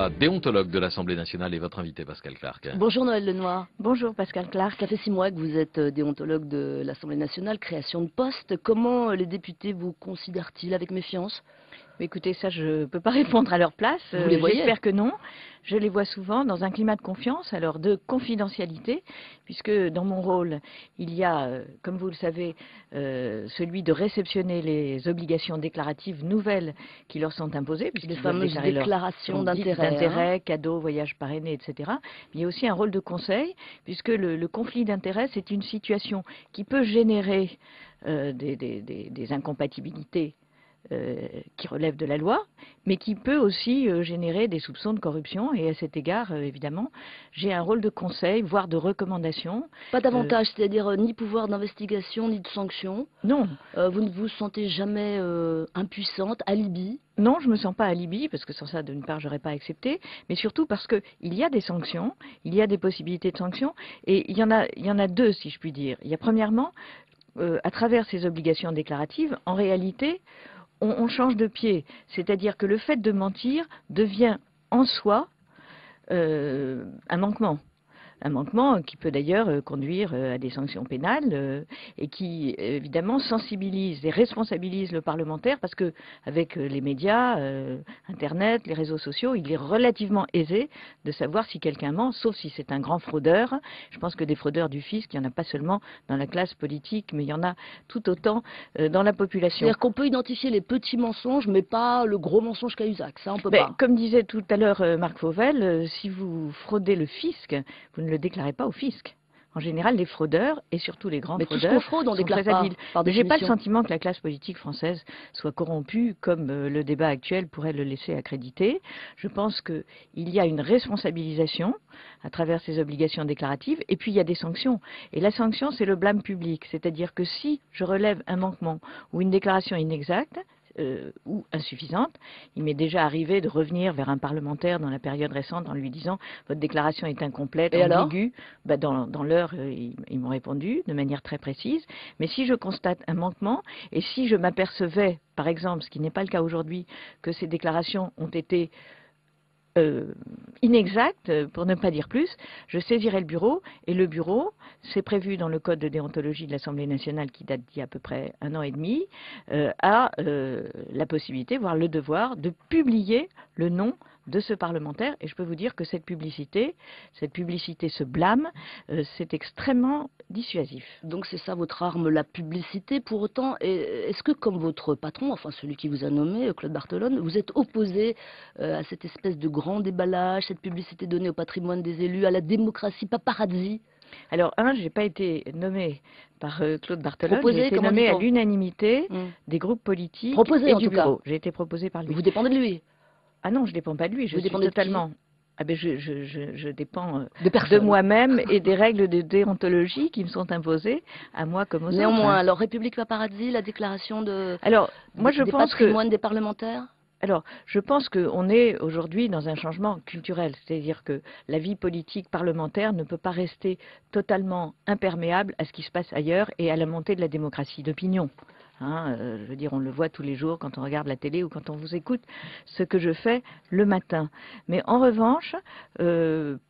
la déontologue de l'Assemblée nationale et votre invité, Pascale Clark. Bonjour Noël Lenoir. Bonjour Pascale Clark. Ça fait 6 mois que vous êtes déontologue de l'Assemblée nationale, création de poste. Comment les députés vous considèrent-ils avec méfiance? Écoutez, ça je ne peux pas répondre à leur place. Vous les voyez? J'espère que non. Je les vois souvent dans un climat de confiance, alors de confidentialité, puisque dans mon rôle, il y a, comme vous le savez, celui de réceptionner les obligations déclaratives nouvelles qui leur sont imposées. Les fameuses déclarations d'intérêt, cadeaux, voyages parrainés, etc. Il y a aussi un rôle de conseil, puisque le conflit d'intérêts, c'est une situation qui peut générer des incompatibilités qui relève de la loi, mais qui peut aussi générer des soupçons de corruption. Et à cet égard, évidemment, j'ai un rôle de conseil, voire de recommandation. Pas davantage, c'est-à-dire ni pouvoir d'investigation, ni de sanction. Non. Vous ne vous sentez jamais impuissante, alibi? Non, je ne me sens pas alibi, parce que sans ça, d'une part, je n'aurais pas accepté, mais surtout parce qu'il y a des sanctions, il y a des possibilités de sanctions, et il y en a deux, si je puis dire. Il y a premièrement, à travers ces obligations déclaratives, en réalité, on change de pied, c'est-à-dire que le fait de mentir devient en soi un manquement. Un manquement qui peut d'ailleurs conduire à des sanctions pénales et qui évidemment sensibilise et responsabilise le parlementaire parce que avec les médias, Internet, les réseaux sociaux, il est relativement aisé de savoir si quelqu'un ment, sauf si c'est un grand fraudeur. Je pense que des fraudeurs du fisc, il n'y en a pas seulement dans la classe politique, mais il y en a tout autant dans la population. C'est-à-dire qu'on peut identifier les petits mensonges, mais pas le gros mensonge Cahuzac, ça on peut pas. Comme disait tout à l'heure Marc Fauvel, si vous fraudez le fisc, vous ne le déclarez pas au fisc. En général, les fraudeurs, et surtout les grands fraudeurs, fraude, on sont très habiles. Mais je n'ai pas le sentiment que la classe politique française soit corrompue, comme le débat actuel pourrait le laisser accréditer. Je pense qu'il y a une responsabilisation à travers ces obligations déclaratives, et puis il y a des sanctions. Et la sanction, c'est le blâme public. C'est-à-dire que si je relève un manquement ou une déclaration inexacte, ou insuffisante. Il m'est déjà arrivé de revenir vers un parlementaire dans la période récente en lui disant « Votre déclaration est incomplète, ambiguë ». Dans l'heure, ils m'ont répondu de manière très précise. Mais si je constate un manquement et si je m'apercevais, par exemple, ce qui n'est pas le cas aujourd'hui, que ces déclarations ont été inexact, pour ne pas dire plus, je saisirai le bureau, et le bureau, c'est prévu dans le code de déontologie de l'Assemblée nationale qui date d'il y a à peu près 1 an et demi, a la possibilité, voire le devoir, de publier le nom de ce parlementaire, et je peux vous dire que cette publicité, ce blâme, c'est extrêmement dissuasif. Donc c'est ça votre arme, la publicité. Pour autant, est-ce que comme votre patron, enfin celui qui vous a nommé, Claude Barthelone, vous êtes opposé à cette espèce de grand déballage, cette publicité donnée au patrimoine des élus, à la démocratie paparazzi? Alors, je n'ai pas été nommé par Claude Barthelone, j'ai été nommé à l'unanimité des groupes politiques et du bureau. J'ai été proposé par lui. Vous dépendez de lui? Ah non, je ne dépends pas de lui, je suis totalement... je dépends de moi-même et des règles de déontologie qui me sont imposées à moi comme aux autres. Néanmoins, alors République paparazzi, la déclaration des patrimoines des parlementaires? Alors, je pense qu'on est aujourd'hui dans un changement culturel, c'est-à-dire que la vie politique parlementaire ne peut pas rester totalement imperméable à ce qui se passe ailleurs et à la montée de la démocratie d'opinion. Je veux dire, on le voit tous les jours quand on regarde la télé ou quand on vous écoute, ce que je fais le matin. Mais en revanche,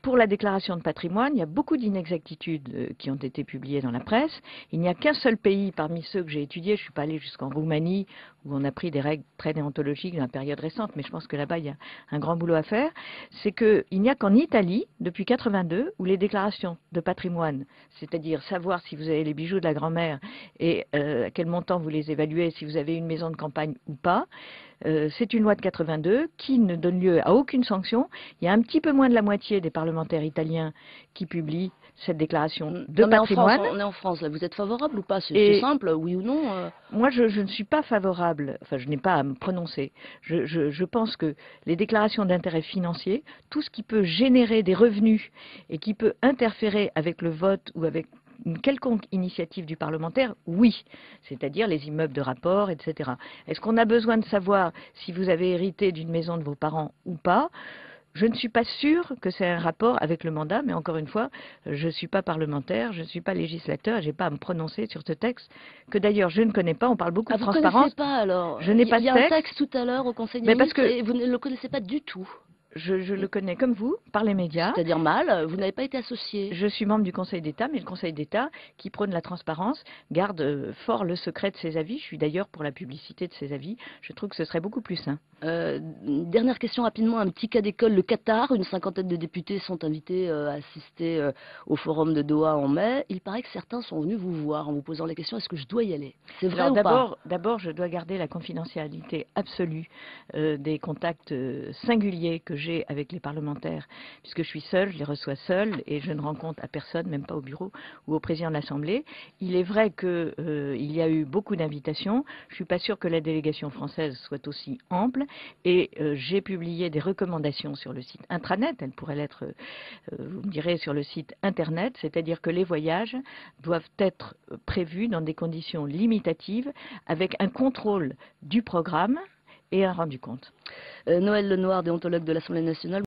pour la déclaration de patrimoine, il y a beaucoup d'inexactitudes qui ont été publiées dans la presse. Il n'y a qu'un seul pays parmi ceux que j'ai étudiés, je ne suis pas allée jusqu'en Roumanie, où on a pris des règles très déontologiques dans la période récente, mais je pense que là-bas, il y a un grand boulot à faire, c'est qu'il n'y a qu'en Italie, depuis 82, où les déclarations de patrimoine, c'est-à-dire savoir si vous avez les bijoux de la grand-mère et à quel montant vous les évaluez, si vous avez une maison de campagne ou pas, c'est une loi de 82 qui ne donne lieu à aucune sanction. Il y a un petit peu moins de la moitié des parlementaires italiens qui publient cette déclaration de patrimoine. On est en France, là. Vous êtes favorable ou pas? C'est simple, oui ou non? Moi, je ne suis pas favorable, enfin je n'ai pas à me prononcer. Je pense que les déclarations d'intérêt financier, tout ce qui peut générer des revenus et qui peut interférer avec le vote ou avec une quelconque initiative du parlementaire, oui, c'est-à-dire les immeubles de rapport, etc. Est-ce qu'on a besoin de savoir si vous avez hérité d'une maison de vos parents ou pas? Je ne suis pas sûre que c'est un rapport avec le mandat, mais encore une fois, je ne suis pas parlementaire, je ne suis pas législateur, je n'ai pas à me prononcer sur ce texte, que d'ailleurs je ne connais pas, on parle beaucoup de transparence. Vous ne connaissez pas alors? Je n'ai pas de texte. Il y a un texte tout à l'heure au Conseil des ministres et vous ne le connaissez pas du tout. je le connais comme vous, par les médias. C'est-à-dire mal, vous n'avez pas été associé. Je suis membre du Conseil d'État, mais le Conseil d'État, qui prône la transparence, garde fort le secret de ses avis. Je suis d'ailleurs pour la publicité de ses avis. Je trouve que ce serait beaucoup plus sain. Dernière question rapidement, un petit cas d'école, le Qatar. Une cinquantaine de députés sont invités à assister au forum de Doha en mai. Il paraît que certains sont venus vous voir en vous posant la question, est-ce que je dois y aller? C'est vrai ou pas? D'abord, je dois garder la confidentialité absolue des contacts singuliers que j'ai avec les parlementaires, puisque je suis seule, je les reçois seule et je ne rends compte à personne, même pas au bureau ou au président de l'Assemblée. Il est vrai qu'il y a eu beaucoup d'invitations. Je ne suis pas sûre que la délégation française soit aussi ample et j'ai publié des recommandations sur le site intranet. Elles pourraient l'être, vous me direz, sur le site internet, c'est-à-dire que les voyages doivent être prévus dans des conditions limitatives avec un contrôle du programme et un rendu compte. Noëlle Lenoir, déontologue de l'Assemblée nationale.